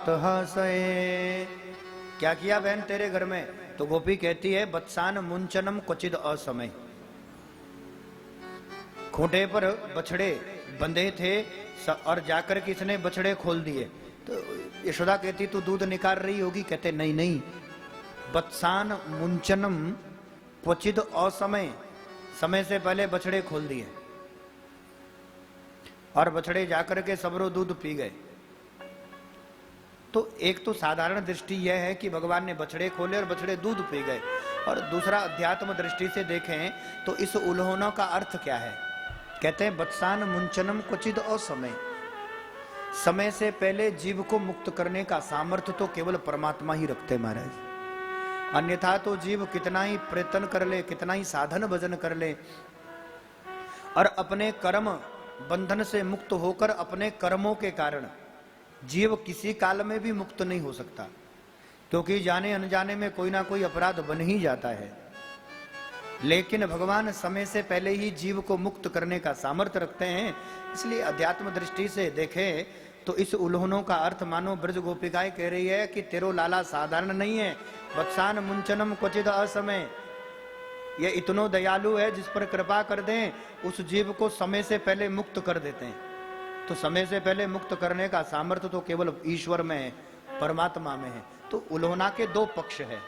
बहुत हंसे। क्या किया बहन तेरे घर में? तो गोपी कहती है बत्सान मुंचनम क्वचिद असमय। खूंटे पर बछड़े बंधे थे और जाकर किसने बछड़े खोल दिए। तो यशोदा कहती तू दूध निकाल रही होगी। कहते नहीं नहीं, बत्सान मुंचनम क्वचिद असमय, समय से पहले बछड़े खोल दिए और बछड़े जाकर के सबरो दूध पी गए। तो एक तो साधारण दृष्टि यह है कि भगवान ने बछड़े खोले और बछड़े दूध पी गए, और दूसरा अध्यात्म दृष्टि से देखें तो इस उल्होना का अर्थ क्या है। कहते हैं बत्सान मुंचनम क्वचिद असमय, समय से पहले जीव को मुक्त करने का सामर्थ्य तो केवल परमात्मा ही रखते महाराज। अन्यथा तो जीव कितना ही प्रयत्न कर ले, कितना ही साधन भजन कर ले, और अपने कर्म बंधन से मुक्त होकर अपने कर्मों के कारण जीव किसी काल में भी मुक्त नहीं हो सकता, क्योंकि जाने अनजाने में कोई ना कोई अपराध बन ही जाता है। लेकिन भगवान समय से पहले ही जीव को मुक्त करने का सामर्थ्य रखते हैं। इसलिए अध्यात्म दृष्टि से देखें तो इस उल्होनों का अर्थ मानो ब्रज गोपिकाएं कह रही है कि तेरो लाला साधारण नहीं है। बत्सान मुंचनम क्वचिद असमय, ये इतनो दयालु है जिस पर कृपा कर दें उस जीव को समय से पहले मुक्त कर देते हैं। तो समय से पहले मुक्त करने का सामर्थ्य तो केवल ईश्वर में है, परमात्मा में है। तो उल्होना के दो पक्ष है,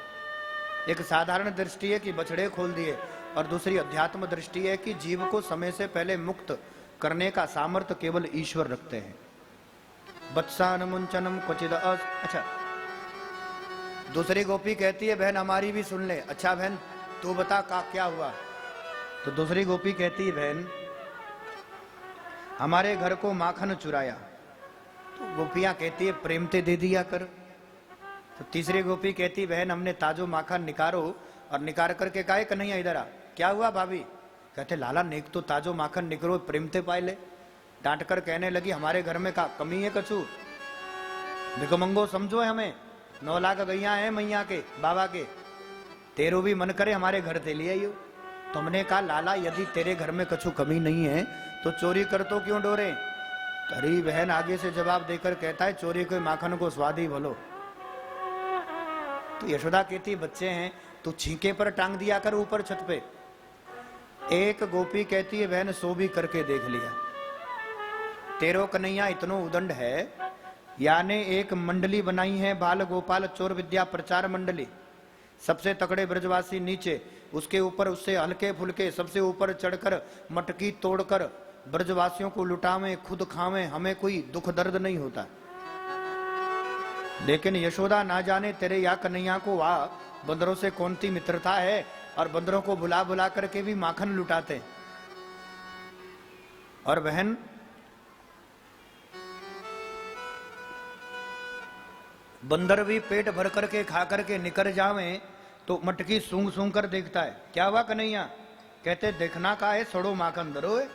एक साधारण दृष्टि है कि बछड़े खोल दिए, और दूसरी अध्यात्म दृष्टि है कि जीव को समय से पहले मुक्त करने का सामर्थ्य केवल ईश्वर रखते हैं। बत्सान मुंचनम क्वचिद अच्छा, दूसरी गोपी कहती है बहन हमारी भी सुन ले। अच्छा बहन तू बता का क्या हुआ। तो दूसरी गोपी कहती है बहन हमारे घर को माखन चुराया। तो गोपियां कहती है प्रेम ते दे दिया कर। तो तीसरी गोपी कहती बहन हमने ताजो माखन निकारो, और निकाल करके कहा कन्हैया इधर आ। क्या हुआ भाभी? कहते लाला नेक तो ताजो माखन निकरो प्रेम ते पाए ले। डांट कर कहने लगी हमारे घर में का कमी है कछु, भिकमंगो समझो है हमें, 9 लाख गैया है मैया के बाबा के, तेरो भी मन करे हमारे घर ते ले आइयो। तुमने कहा लाला यदि तेरे घर में कछु कमी नहीं है तो चोरी कर तो क्यों डोरे। तरी बहन आगे से जवाब देकर कहता है चोरी कोई माखन को स्वाद ही भलो। तो यशोदा कहती बच्चे हैं तू छींके पर टांग दिया कर ऊपर छत पे। एक गोपी कहती है बहन सो भी करके देख लिया, तेरो कन्हैया इतनो उदंड है, यानी एक मंडली बनाई है बाल गोपाल चोर विद्या प्रचार मंडली। सबसे तकड़े ब्रजवासी नीचे, उसके ऊपर उससे हल्के फुल्के सबसे ऊपर चढ़कर मटकी तोड़कर ब्रजवासियों को लुटावें खुद खावें, हमें कोई दुख दर्द नहीं होता। लेकिन यशोदा ना जाने तेरे या कन्हैया को वाह बंदरों से कौन सी मित्रता है, और बंदरों को बुला बुला करके भी माखन लुटाते। और बहन बंदर भी पेट भर करके खा करके निकल जावे तो मटकी सूंघ सूंघ कर देखता है क्या हुआ कन्हैया। कहते देखना का है सड़ो माखन दरो है,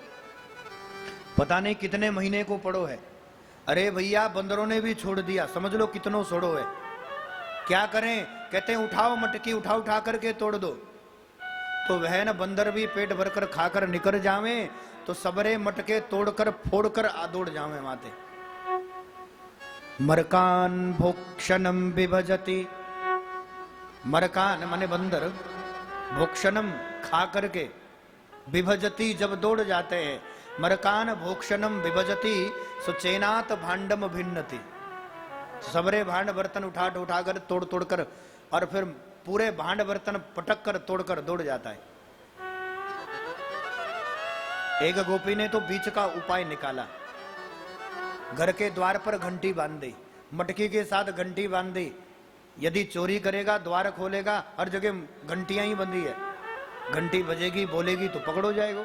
पता नहीं कितने महीने को पड़ो है। अरे भैया बंदरों ने भी छोड़ दिया, समझ लो कितनों सड़ो है, क्या करें। कहते हैं उठाओ मटकी, उठा करके तोड़ दो। तो वह न बंदर भी पेट भरकर खाकर निकल जावे तो सबरे मटके तोड़कर फोड़कर दौड़ जावे माते। मरकान भोक्षणम विभजति, मरकान माने बंदर, भोक्षणम खा करके, विभजति जब दौड़ जाते हैं। मरकान भोक्षणम विभजति सुचेनात भांडम भिन्नति, सबरे भांड बर्तन उठा कर तोड़ तोड़ कर और फिर पूरे भांड बर्तन पटक कर तोड़कर दौड़ जाता है। एक गोपी ने तो बीच का उपाय निकाला, घर के द्वार पर घंटी बांध दी, मटकी के साथ घंटी बांध दी। यदि चोरी करेगा द्वार खोलेगा, हर जगह घंटियां ही बंधी है, घंटी बजेगी बोलेगी तो पकड़ो जाएगा।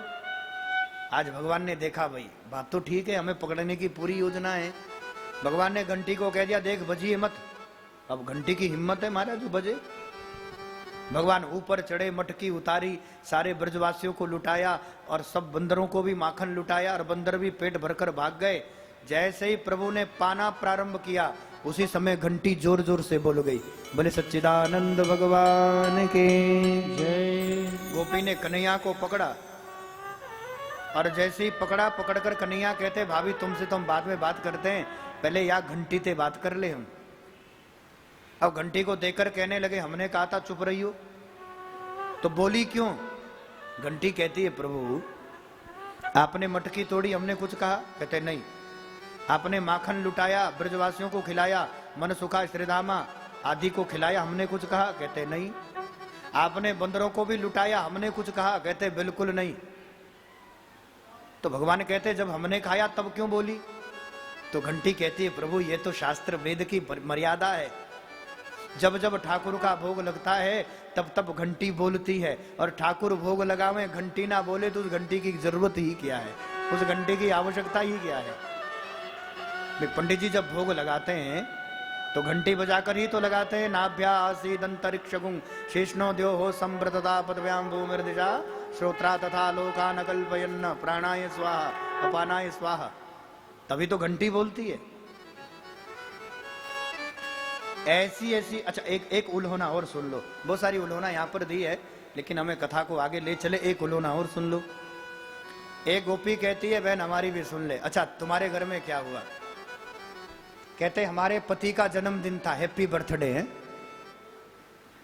आज भगवान ने देखा भाई बात तो ठीक है, हमें पकड़ने की पूरी योजना है। भगवान ने घंटी को कह दिया देख बजिए मत, अब घंटी की हिम्मत है महाराज जो बजे। भगवान ऊपर चढ़े, मटकी उतारी, सारे ब्रजवासियों को लुटाया और सब बंदरों को भी माखन लुटाया और बंदर भी पेट भरकर भाग गए। जैसे ही प्रभु ने पाना प्रारंभ किया उसी समय घंटी जोर जोर से बोल गई, बोले सच्चिदानंद भगवान के जय। गोपी ने कन्हैया को पकड़ा और जैसे ही पकड़ा, पकड़कर कन्हैया कहते भाभी तुमसे तो हम बाद में बात करते हैं, पहले या घंटी से बात कर ले हम। अब घंटी को देखकर कहने लगे हमने कहा था चुप रही हो, तो बोली क्यों? घंटी कहती है प्रभु आपने मटकी तोड़ी हमने कुछ कहा? कहते नहीं। आपने माखन लुटाया ब्रजवासियों को खिलाया, मन सुखा श्रीधामा आदि को खिलाया, हमने कुछ कहा? कहते नहीं। आपने बंदरों को भी लुटाया, हमने कुछ कहा? कहते बिल्कुल नहीं। तो भगवान कहते जब हमने खाया तब क्यों बोली? तो घंटी कहती है प्रभु ये तो शास्त्र वेद की मर्यादा है, जब जब ठाकुर का भोग लगता है तब तब घंटी बोलती है, और ठाकुर भोग लगावे घंटी ना बोले तो उस घंटी की जरूरत ही क्या है, उस घंटी की आवश्यकता ही क्या है? पंडित जी जब भोग लगाते हैं तो घंटी बजाकर ही तो लगाते हैं। नाभ्यासीद अंतरिक्षगुं शेषनो द्यो हो संव्रतता पदव्याम भूमिर्दिशा श्रोत्रा तथा लोका न कल्पयन्न प्राणाय स्वाहा अपानाय स्वाहा, तभी तो घंटी बोलती है। ऐसी ऐसी अच्छा एक उल्होना और सुन लो, बहुत सारी उल्होना यहाँ पर दी है लेकिन हमें कथा को आगे ले चले, एक उल्होना और सुन लो। एक गोपी कहती है बहन हमारी भी सुन ले। अच्छा तुम्हारे घर में क्या हुआ? कहते हमारे पति का जन्मदिन था, हैप्पी बर्थडे है।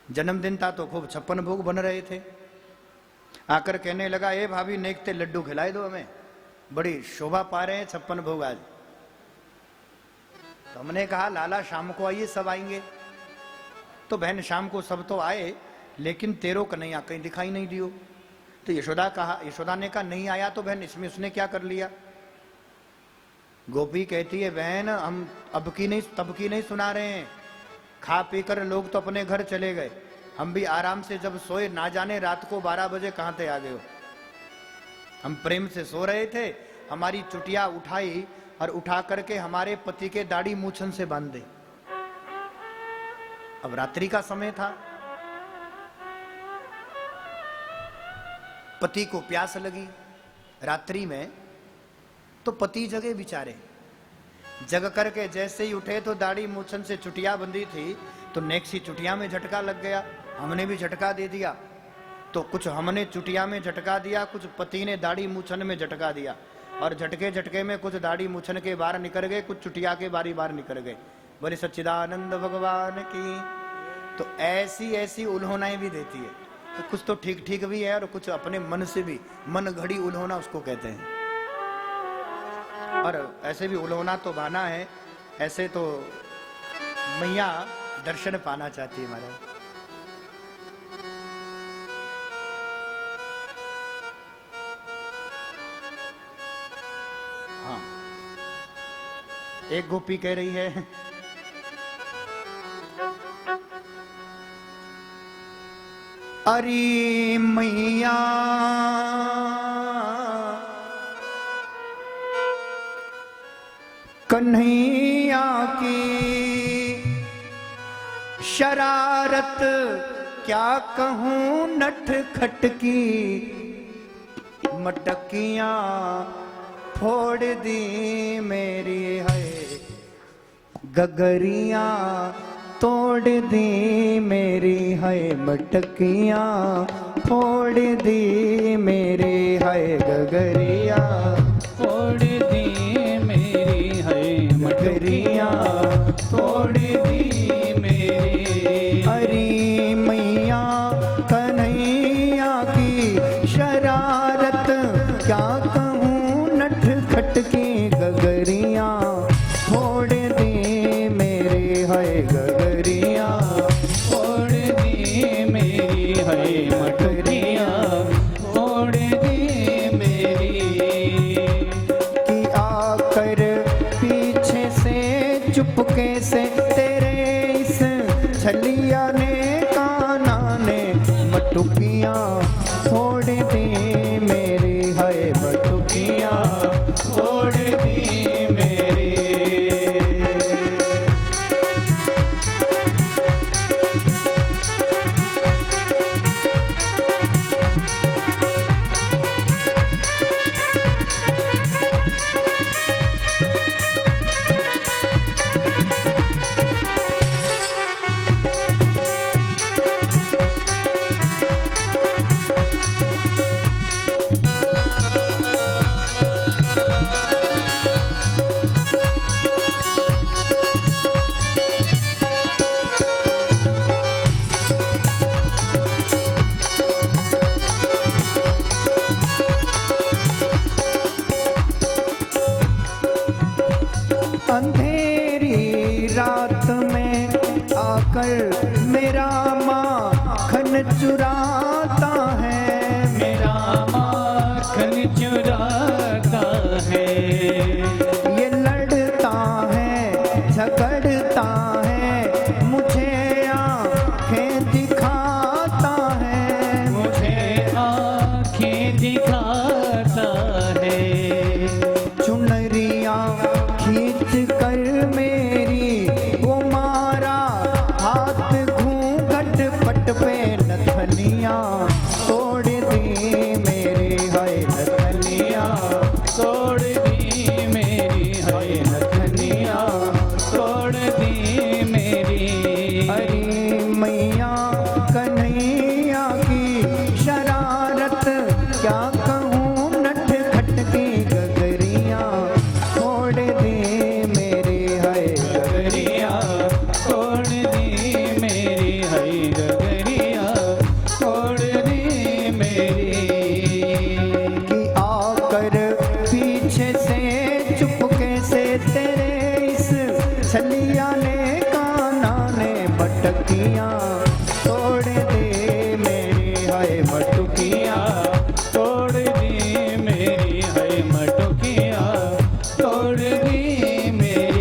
जन्मदिन था तो खूब 56 भोग बन रहे थे। आकर कहने लगा ए भाभी नेकते लड्डू खिलाए दो हमें, बड़ी शोभा पा रहे हैं 56 भोग आज। तो हमने कहा लाला शाम को आइए सब आएंगे। तो बहन शाम को सब तो आए लेकिन तेरो कन्हैया कहीं दिखाई नहीं दियो। तो यशोदा ने कहा नहीं आया तो बहन इसमें उसने क्या कर लिया? गोपी कहती है बहन हम अब की नहीं तब की नहीं सुना रहे हैं, खा पी कर लोग तो अपने घर चले गए, हम भी आराम से जब सोए ना जाने रात को 12 बजे कहां थे आ गए हो। हम प्रेम से सो रहे थे, हमारी चुटिया उठाई और उठा करके हमारे पति के दाढ़ी मूछन से बांध दे। अब रात्रि का समय था, पति को प्यास लगी रात्रि में, तो पति जगे बिचारे, जग करके जैसे ही उठे तो दाढ़ी मूछन से चुटिया बंधी थी तो नेक्सी चुटिया में झटका लग गया। हमने भी झटका दे दिया, तो कुछ हमने चुटिया में झटका दिया, कुछ पति ने दाढ़ी मूछन में झटका दिया, और झटके झटके में कुछ दाढ़ी मूछन के बाहर निकल गए, कुछ चुटिया के बारी बाहर निकल गए। बोले सच्चिदानंद भगवान की। तो ऐसी ऐसी उल्होनाएं भी देती है, तो कुछ तो ठीक ठीक भी है और कुछ अपने मन से भी, मन घड़ी उल्होना उसको कहते हैं। और ऐसे भी उल्होना तो बहाना है, ऐसे तो मैया दर्शन पाना चाहती है महाराज। हाँ एक गोपी कह रही है अरे मैया कन्हैया की शरारत क्या कहूं नठ खटकी, मटकियां फोड़ दी मेरी है, गगरियां तोड़ दी मेरी है, मटकियां फोड़ दी मेरी है, गगरियां फोड़ दी मेरी है, मटकियां तोड़ दी मेरी। अरे मैया कन्हैया की शरारत क्या कहूँ नठ खटकी, गगरियां फोड़ दी मेरी है, गगरियां फोड़ दी मेरी है, मटकियां फोड़ दी मेरी। कि आकर पीछे से चुपके से तेरे इस छलिया ने काना ने मटुकियां फोड़ दी मेरी है, मटुकियां फोड़ दी मेरी। रात में आकर मेरा माखन चुराता है, मेरा माखन चुराता है। ये लड़ता है झगड़ता है, मुझे आंखें दिखाता है, मुझे आँखें दिखाता है। चुनरिया खींच कर मेरी वो मारा हाथ घूंघट पट पे नथनिया तोड़ दी मेरी है नथनिया, तोड़ दी मेरी है नथनिया, तोड़ दी मेरी। हरी मैया कन्हैया की शरारत क्या कहूँ, नट खट की गगरिया छोड़ दी मेरी है गगरिया तोड़ दी मेरी है, गगरिया तोड़ दी मेरी। कि आकर पीछे से चुपके से तेरे इस छलिया ने काना ने बटकिया तोड़ दे मेरी है बटुकिया, तोड़ दी मेरी है मटुकिया, तोड़ दी मेरी।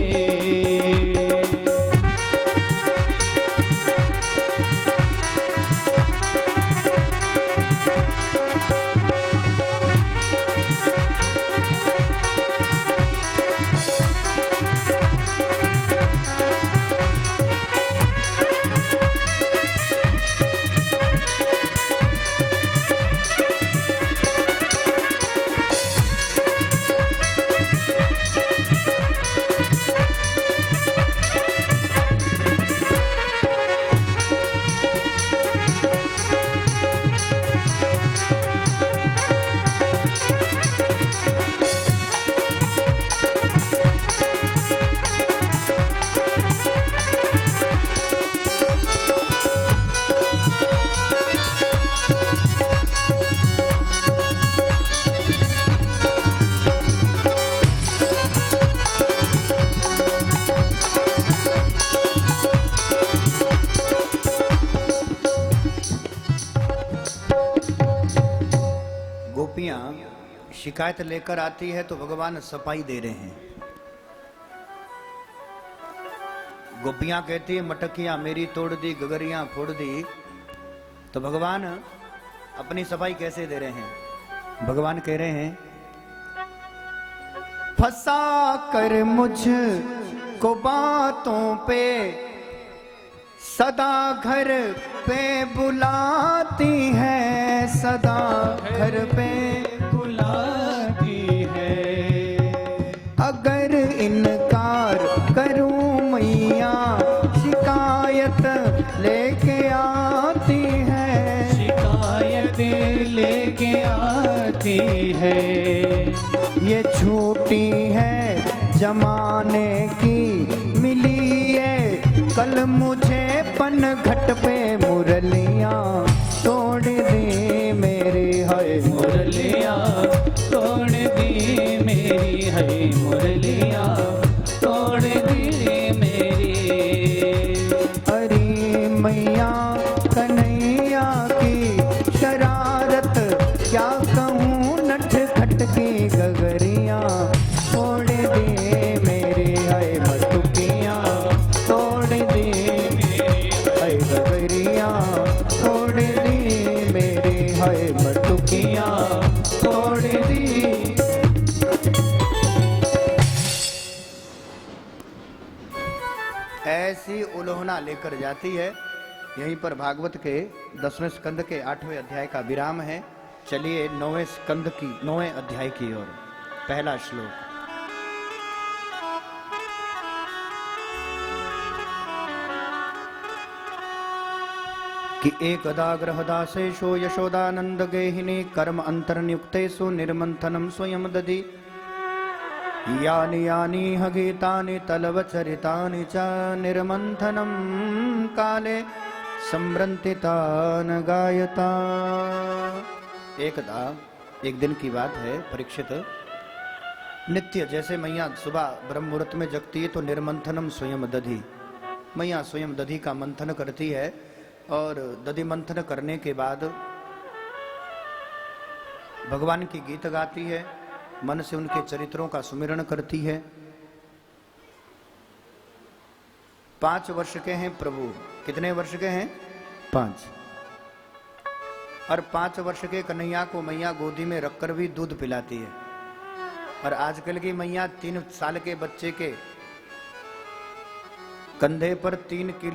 गोपियां शिकायत लेकर आती है तो भगवान सफाई दे रहे हैं। गोपियां कहती है मटकियां मेरी तोड़ दी, गगरियां फोड़ दी, तो भगवान अपनी सफाई कैसे दे रहे हैं? भगवान कह रहे हैं फंसा कर मुझ को बातों पे सदा घर पे बुलाती है, सदा घर पे बुलाती है। अगर इनकार करूं मैया शिकायत लेके आती है, शिकायत लेके आती है। ये छूटी है जमाने की मिली है, कल मुझे पन घट पे मुरलियां तोड़ दी मेरी है मुरलिया तोड़ दी मेरी है, मुरलिया तोड़ दी मेरी। हरी मैया कन्हैया की शरारत क्या कहूँ, नट खट की गगरियां तोड़ दी मेरी है मटुकिया, तोड़ दी है गगरियां, तोड़ दी मेरी है मटुकिया, तोड़ दी। ऐसी उल्होना लेकर जाती है। यहीं पर भागवत के 10वें स्कंद के 8वें अध्याय का विराम है। चलिए 9वें स्कंद की 9वें अध्याय की ओर। पहला श्लोक। कि एकदा गृहदासेषु यशोदानंद गेहिनी कर्म अंतर्नियुक्तेषु निर्मंथनं स्वयं ददि यानि यानि ह गीतानि तलवचरितानि च निर्मंथनं काले सम्रंतितान गायता। एकदा एक दिन की बात है, परीक्षित नित्य जैसे मैया सुबह ब्रह्म मुहूर्त में जगती है तो निर्मंथनम स्वयं दधी, मैया स्वयं दधी का मंथन करती है और दधी मंथन करने के बाद भगवान की गीत गाती है, मन से उनके चरित्रों का सुमिरण करती है। 5 वर्ष के हैं प्रभु, कितने वर्ष के हैं? 5। और 5 वर्ष के कन्हैया को मैया गोदी में रखकर भी दूध पिलाती है। और आजकल की मैया 3 साल के बच्चे के कंधे पर 3 किलो